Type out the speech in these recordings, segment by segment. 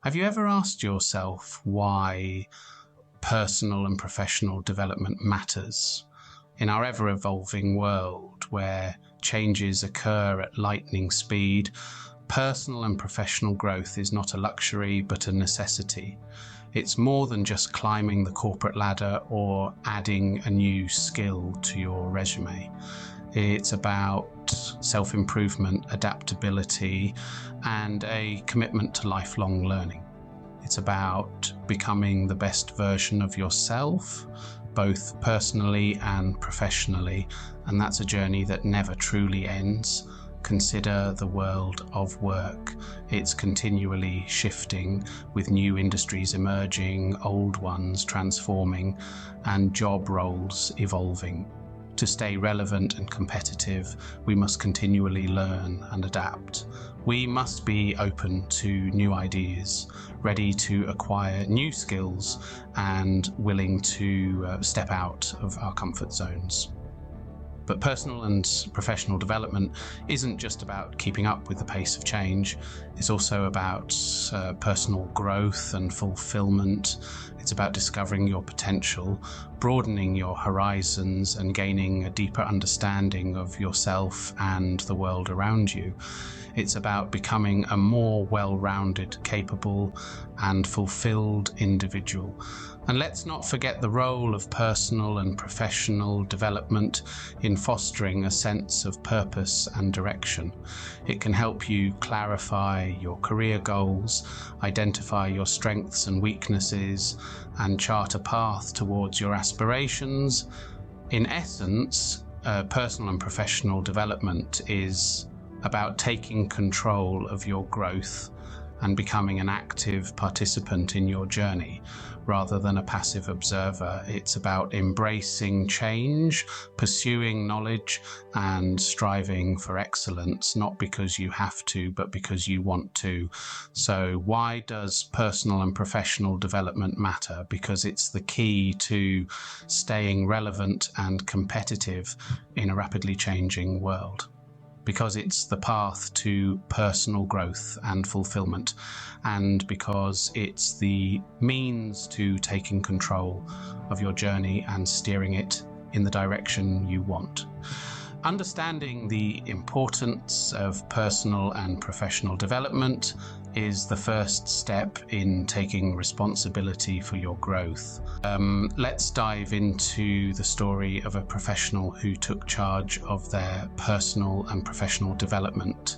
Have you ever asked yourself why personal and professional development matters? In our ever-evolving world where changes occur at lightning speed, personal and professional growth is not a luxury but a necessity. It's more than just climbing the corporate ladder or adding a new skill to your resume. It's about self-improvement, adaptability, and a commitment to lifelong learning. It's about becoming the best version of yourself, both personally and professionally, and that's a journey that never truly ends. Consider the world of work. It's continually shifting, with new industries emerging, old ones transforming, and job roles evolving. To stay relevant and competitive, we must continually learn and adapt. We must be open to new ideas, ready to acquire new skills, and willing to step out of our comfort zones. But personal and professional development isn't just about keeping up with the pace of change. It's also about personal growth and fulfillment. It's about discovering your potential, broadening your horizons, and gaining a deeper understanding of yourself and the world around you. It's about becoming a more well-rounded, capable, and fulfilled individual. And let's not forget the role of personal and professional development in fostering a sense of purpose and direction. It can help you clarify your career goals, identify your strengths and weaknesses, and chart a path towards your aspirations. In essence, personal and professional development is about taking control of your growth and becoming an active participant in your journey rather than a passive observer. It's about embracing change, pursuing knowledge, and striving for excellence, not because you have to, but because you want to. So why does personal and professional development matter? Because it's the key to staying relevant and competitive in a rapidly changing world. Because it's the path to personal growth and fulfillment, and because it's the means to taking control of your journey and steering it in the direction you want. Understanding the importance of personal and professional development is the first step in taking responsibility for your growth. Let's dive into the story of a professional who took charge of their personal and professional development.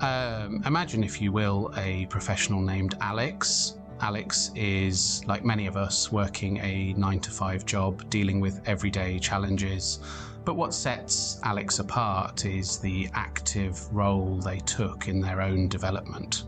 Imagine, if you will, a professional named Alex. Alex is, like many of us, working a 9-to-5 job, dealing with everyday challenges. But what sets Alex apart is the active role they took in their own development.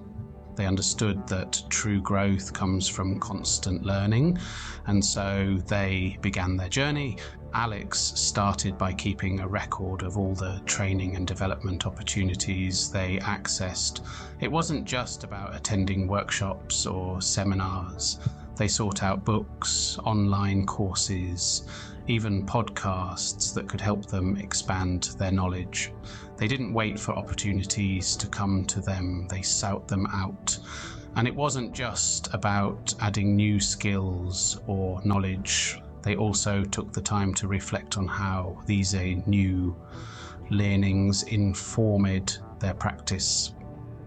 They understood that true growth comes from constant learning, and so they began their journey. Alex started by keeping a record of all the training and development opportunities they accessed. It wasn't just about attending workshops or seminars. They sought out books, online courses, even podcasts that could help them expand their knowledge. They didn't wait for opportunities to come to them, they sought them out. And it wasn't just about adding new skills or knowledge. They also took the time to reflect on how these new learnings informed their practice.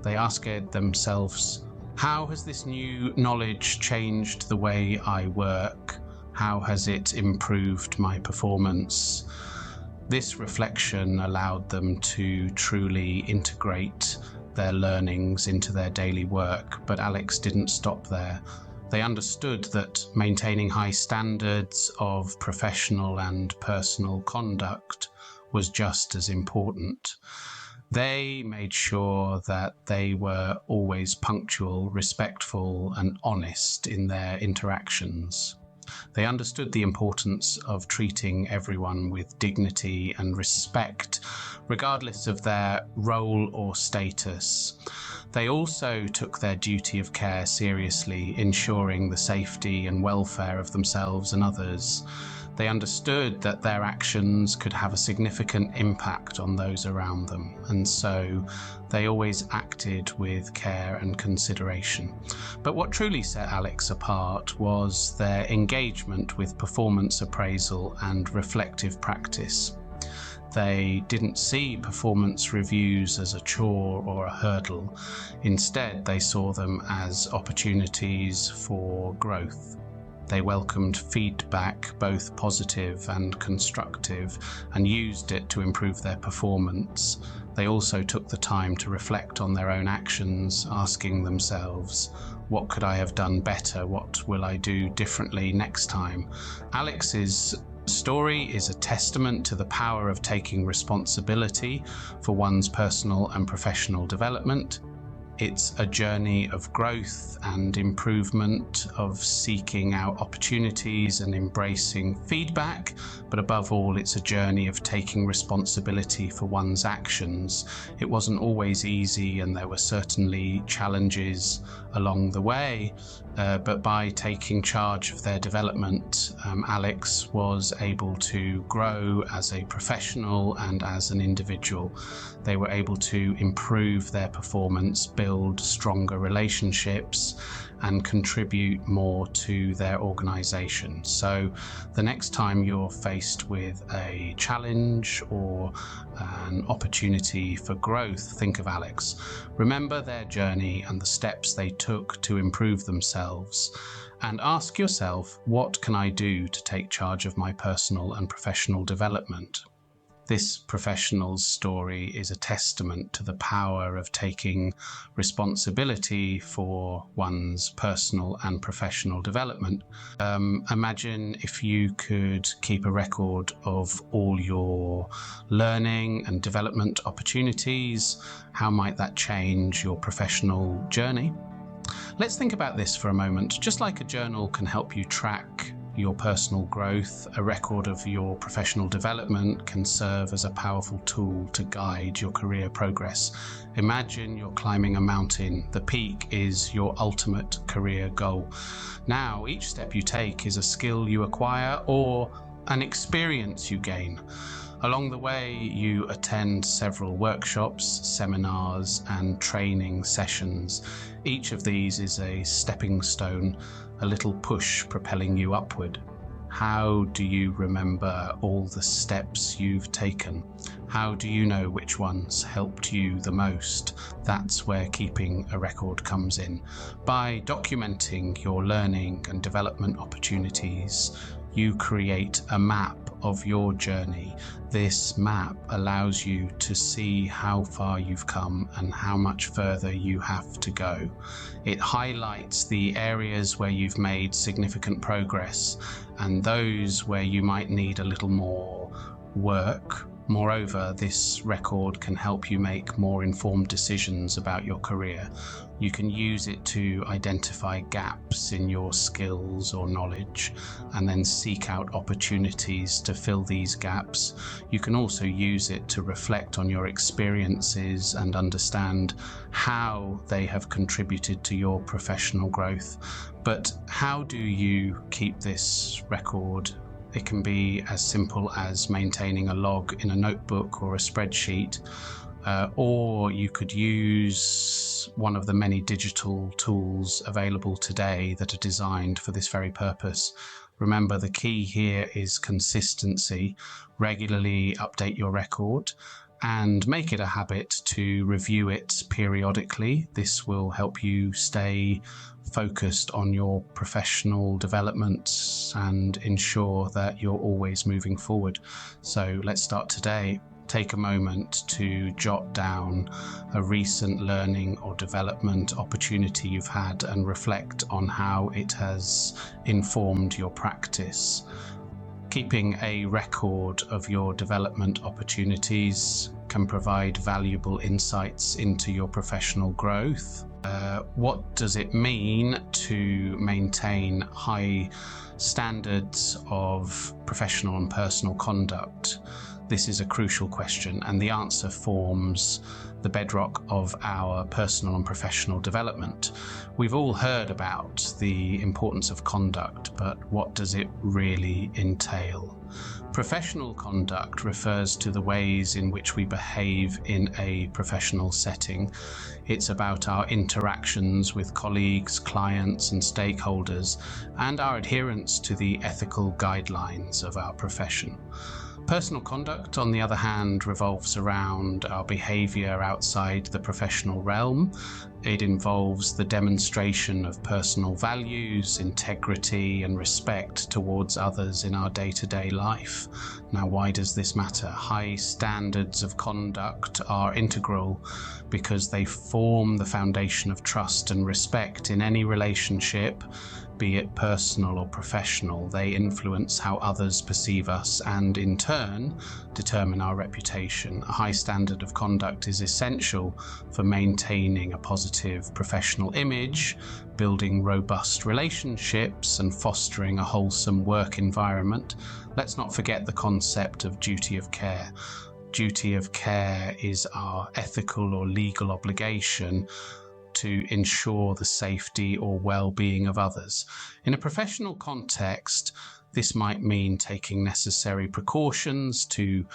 They asked themselves, how has this new knowledge changed the way I work? How has it improved my performance? This reflection allowed them to truly integrate their learnings into their daily work, but Alex didn't stop there. They understood that maintaining high standards of professional and personal conduct was just as important. They made sure that they were always punctual, respectful, and honest in their interactions. They understood the importance of treating everyone with dignity and respect, regardless of their role or status. They also took their duty of care seriously, ensuring the safety and welfare of themselves and others. They understood that their actions could have a significant impact on those around them, and so they always acted with care and consideration. But what truly set Alex apart was their engagement with performance appraisal and reflective practice. They didn't see performance reviews as a chore or a hurdle. Instead, they saw them as opportunities for growth. They welcomed feedback, both positive and constructive, and used it to improve their performance. They also took the time to reflect on their own actions, asking themselves, what could I have done better? What will I do differently next time? Alex's story is a testament to the power of taking responsibility for one's personal and professional development. It's a journey of growth and improvement, of seeking out opportunities and embracing feedback, but above all, it's a journey of taking responsibility for one's actions. It wasn't always easy, and there were certainly challenges along the way, but by taking charge of their development, Alex was able to grow as a professional and as an individual. They were able to improve their performance, build stronger relationships, and contribute more to their organization. So the next time you're faced with a challenge or an opportunity for growth, think of Alex. Remember their journey and the steps they took to improve themselves, and ask yourself, what can I do to take charge of my personal and professional development? This professional's story is a testament to the power of taking responsibility for one's personal and professional development. Imagine if you could keep a record of all your learning and development opportunities. How might that change your professional journey? Let's think about this for a moment. Just like a journal can help you track your personal growth, a record of your professional development can serve as a powerful tool to guide your career progress. Imagine you're climbing a mountain. The peak is your ultimate career goal. Now, each step you take is a skill you acquire or an experience you gain. Along the way, you attend several workshops, seminars, and training sessions. Each of these is a stepping stone, a little push propelling you upward. How do you remember all the steps you've taken? How do you know which ones helped you the most? That's where keeping a record comes in. By documenting your learning and development opportunities, you create a map of your journey. This map allows you to see how far you've come and how much further you have to go. It highlights the areas where you've made significant progress and those where you might need a little more work. Moreover, this record can help you make more informed decisions about your career. You can use it to identify gaps in your skills or knowledge and then seek out opportunities to fill these gaps. You can also use it to reflect on your experiences and understand how they have contributed to your professional growth. But how do you keep this record? It can be as simple as maintaining a log in a notebook or a spreadsheet, or you could use one of the many digital tools available today that are designed for this very purpose. Remember, the key here is consistency. Regularly update your record and make it a habit to review it periodically. This will help you stay focused on your professional development and ensure that you're always moving forward. So let's start today. Take a moment to jot down a recent learning or development opportunity you've had and reflect on how it has informed your practice. Keeping a record of your development opportunities can provide valuable insights into your professional growth. What does it mean to maintain high standards of professional and personal conduct? This is a crucial question, and the answer forms the bedrock of our personal and professional development. We've all heard about the importance of conduct, but what does it really entail? Professional conduct refers to the ways in which we behave in a professional setting. It's about our interactions with colleagues, clients, and stakeholders, and our adherence to the ethical guidelines of our profession. Personal conduct, on the other hand, revolves around our behavior outside the professional realm. It involves the demonstration of personal values, integrity, and respect towards others in our day-to-day life. Now, why does this matter? High standards of conduct are integral because they form the foundation of trust and respect in any relationship, be it personal or professional. They influence how others perceive us and, in turn, determine our reputation. A high standard of conduct is essential for maintaining a positive professional image, building robust relationships, and fostering a wholesome work environment. Let's not forget the concept of duty of care. Duty of care is our ethical or legal obligation to ensure the safety or well-being of others. In a professional context, this might mean taking necessary precautions to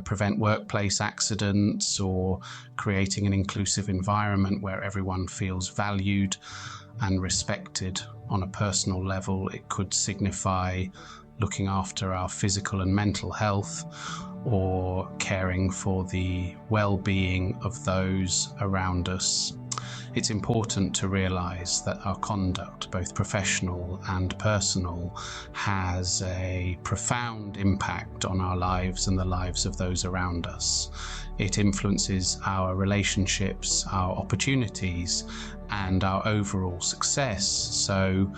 prevent workplace accidents, or creating an inclusive environment where everyone feels valued and respected. On a personal level, it could signify looking after our physical and mental health, or caring for the well-being of those around us. It's important to realize that our conduct, both professional and personal, has a profound impact on our lives and the lives of those around us. It influences our relationships, our opportunities, and our overall success. So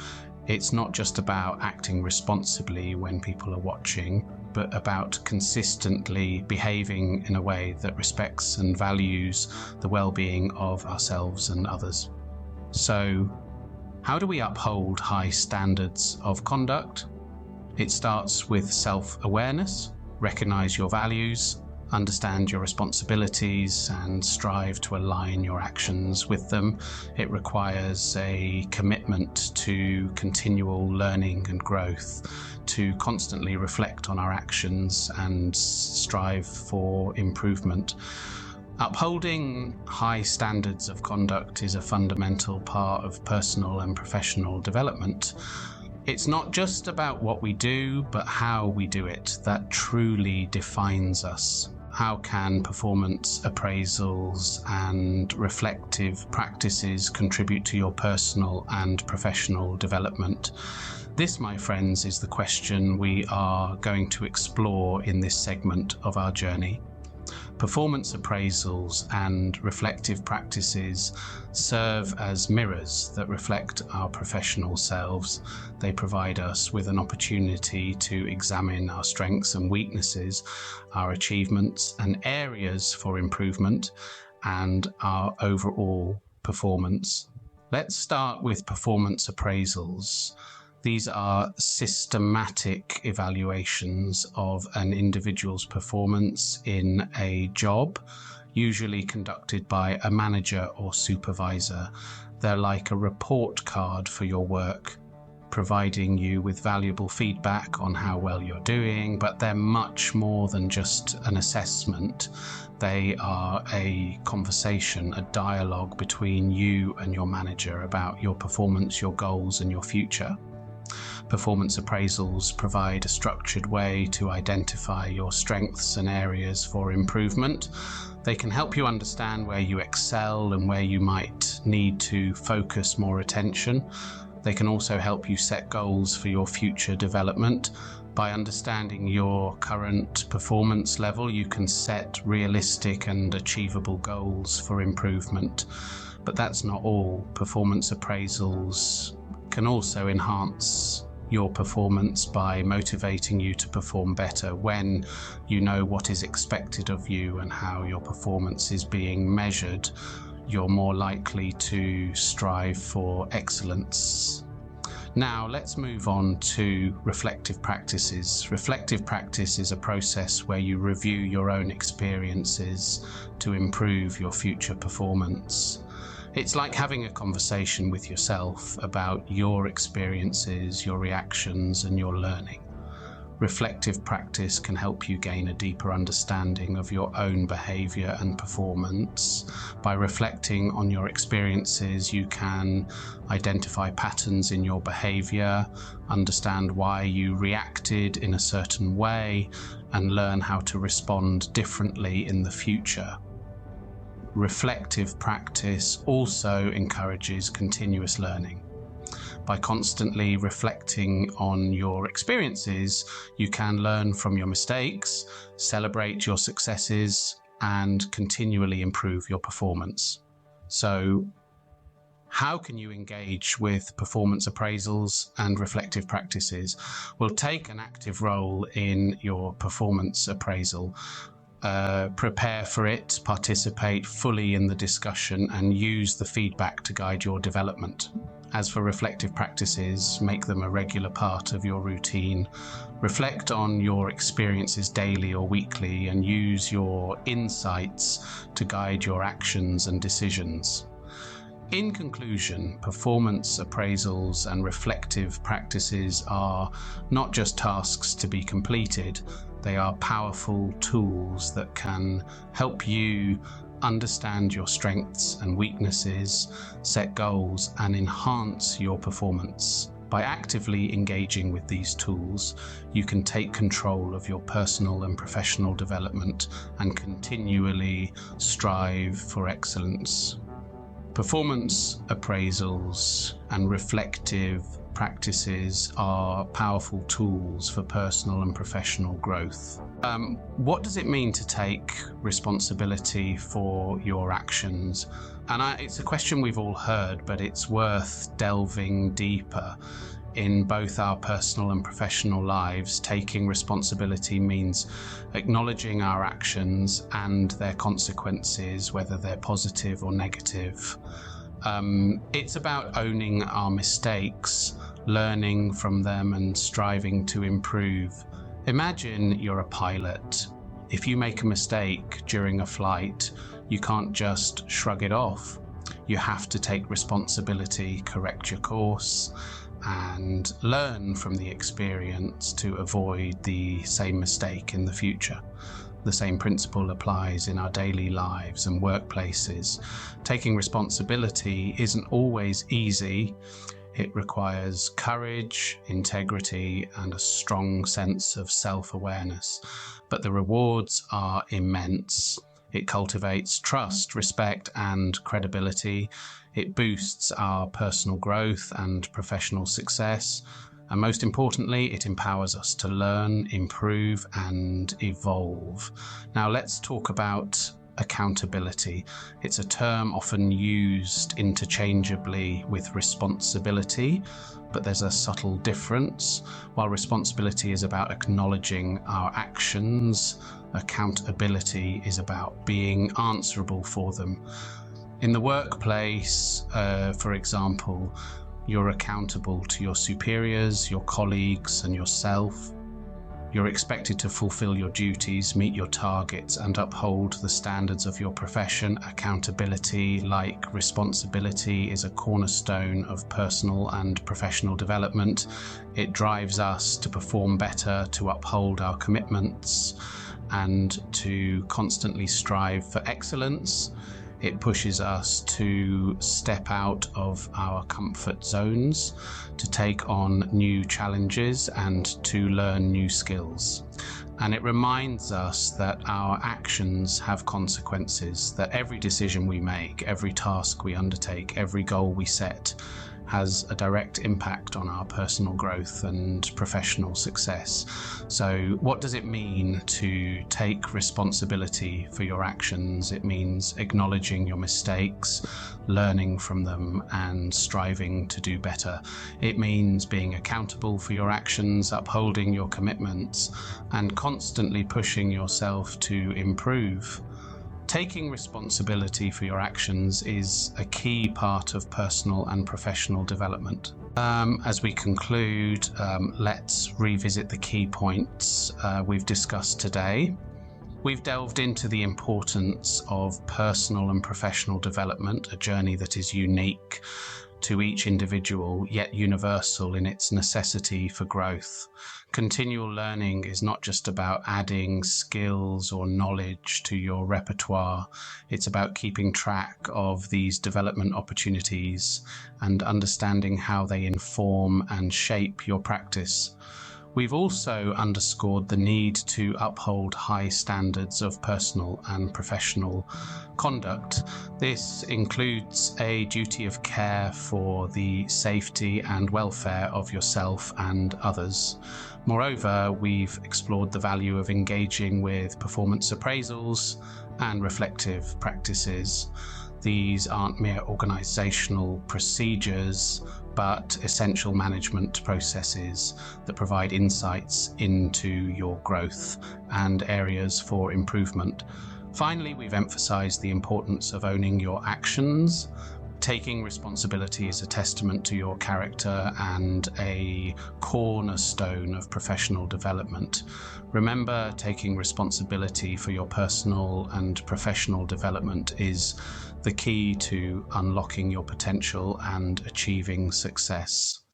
it's not just about acting responsibly when people are watching, but about consistently behaving in a way that respects and values the well-being of ourselves and others. So, how do we uphold high standards of conduct? It starts with self-awareness. Recognize your values, understand your responsibilities, and strive to align your actions with them. It requires a commitment to continual learning and growth, to constantly reflect on our actions and strive for improvement. Upholding high standards of conduct is a fundamental part of personal and professional development. It's not just about what we do, but how we do it that truly defines us. How can performance appraisals and reflective practices contribute to your personal and professional development? This, my friends, is the question we are going to explore in this segment of our journey. Performance appraisals and reflective practices serve as mirrors that reflect our professional selves. They provide us with an opportunity to examine our strengths and weaknesses, our achievements and areas for improvement, and our overall performance. Let's start with performance appraisals. These are systematic evaluations of an individual's performance in a job, usually conducted by a manager or supervisor. They're like a report card for your work, providing you with valuable feedback on how well you're doing, but they're much more than just an assessment. They are a conversation, a dialogue between you and your manager about your performance, your goals, and your future. Performance appraisals provide a structured way to identify your strengths and areas for improvement. They can help you understand where you excel and where you might need to focus more attention. They can also help you set goals for your future development. By understanding your current performance level, you can set realistic and achievable goals for improvement. But that's not all. Performance appraisals can also enhance your performance by motivating you to perform better. When you know what is expected of you and how your performance is being measured, you're more likely to strive for excellence. Now let's move on to reflective practices. Reflective practice is a process where you review your own experiences to improve your future performance. It's like having a conversation with yourself about your experiences, your reactions, and your learning. Reflective practice can help you gain a deeper understanding of your own behavior and performance. By reflecting on your experiences, you can identify patterns in your behavior, understand why you reacted in a certain way, and learn how to respond differently in the future. Reflective practice also encourages continuous learning. By constantly reflecting on your experiences, you can learn from your mistakes, celebrate your successes, and continually improve your performance. So, how can you engage with performance appraisals and reflective practices? Well, take an active role in your performance appraisal. Prepare for it, participate fully in the discussion, and use the feedback to guide your development. As for reflective practices, make them a regular part of your routine. Reflect on your experiences daily or weekly and use your insights to guide your actions and decisions. In conclusion, performance appraisals and reflective practices are not just tasks to be completed, they are powerful tools that can help you understand your strengths and weaknesses, set goals, and enhance your performance. By actively engaging with these tools, you can take control of your personal and professional development and continually strive for excellence. Performance appraisals and reflective practices are powerful tools for personal and professional growth. What does it mean to take responsibility for your actions? And it's a question we've all heard, but it's worth delving deeper. In both our personal and professional lives, taking responsibility means acknowledging our actions and their consequences, whether they're positive or negative. It's about owning our mistakes, learning from them, and striving to improve. Imagine you're a pilot. If you make a mistake during a flight, you can't just shrug it off. You have to take responsibility, correct your course, and learn from the experience to avoid the same mistake in the future. The same principle applies in our daily lives and workplaces. Taking responsibility isn't always easy. It requires courage, integrity, and a strong sense of self-awareness. But the rewards are immense. It cultivates trust, respect, and credibility. It boosts our personal growth and professional success. And most importantly, it empowers us to learn, improve, and evolve. Now let's talk about accountability. It's a term often used interchangeably with responsibility, but there's a subtle difference. While responsibility is about acknowledging our actions, accountability is about being answerable for them. In the workplace, for example, you're accountable to your superiors, your colleagues, and yourself. You're expected to fulfill your duties, meet your targets, and uphold the standards of your profession. Accountability, like responsibility, is a cornerstone of personal and professional development. It drives us to perform better, to uphold our commitments, and to constantly strive for excellence. It pushes us to step out of our comfort zones, to take on new challenges, and to learn new skills. And it reminds us that our actions have consequences, that every decision we make, every task we undertake, every goal we set, has a direct impact on our personal growth and professional success. So what does it mean to take responsibility for your actions? It means acknowledging your mistakes, learning from them, and striving to do better. It means being accountable for your actions, upholding your commitments, and constantly pushing yourself to improve. Taking responsibility for your actions is a key part of personal and professional development. As we conclude, let's revisit the key points we've discussed today. We've delved into the importance of personal and professional development, a journey that is unique to each individual, yet universal in its necessity for growth. Continual learning is not just about adding skills or knowledge to your repertoire. It's about keeping track of these development opportunities and understanding how they inform and shape your practice. We've also underscored the need to uphold high standards of personal and professional conduct. This includes a duty of care for the safety and welfare of yourself and others. Moreover, we've explored the value of engaging with performance appraisals and reflective practices. These aren't mere organizational procedures, but essential management processes that provide insights into your growth and areas for improvement. Finally, we've emphasized the importance of owning your actions. Taking responsibility is a testament to your character and a cornerstone of professional development. Remember, taking responsibility for your personal and professional development is the key to unlocking your potential and achieving success.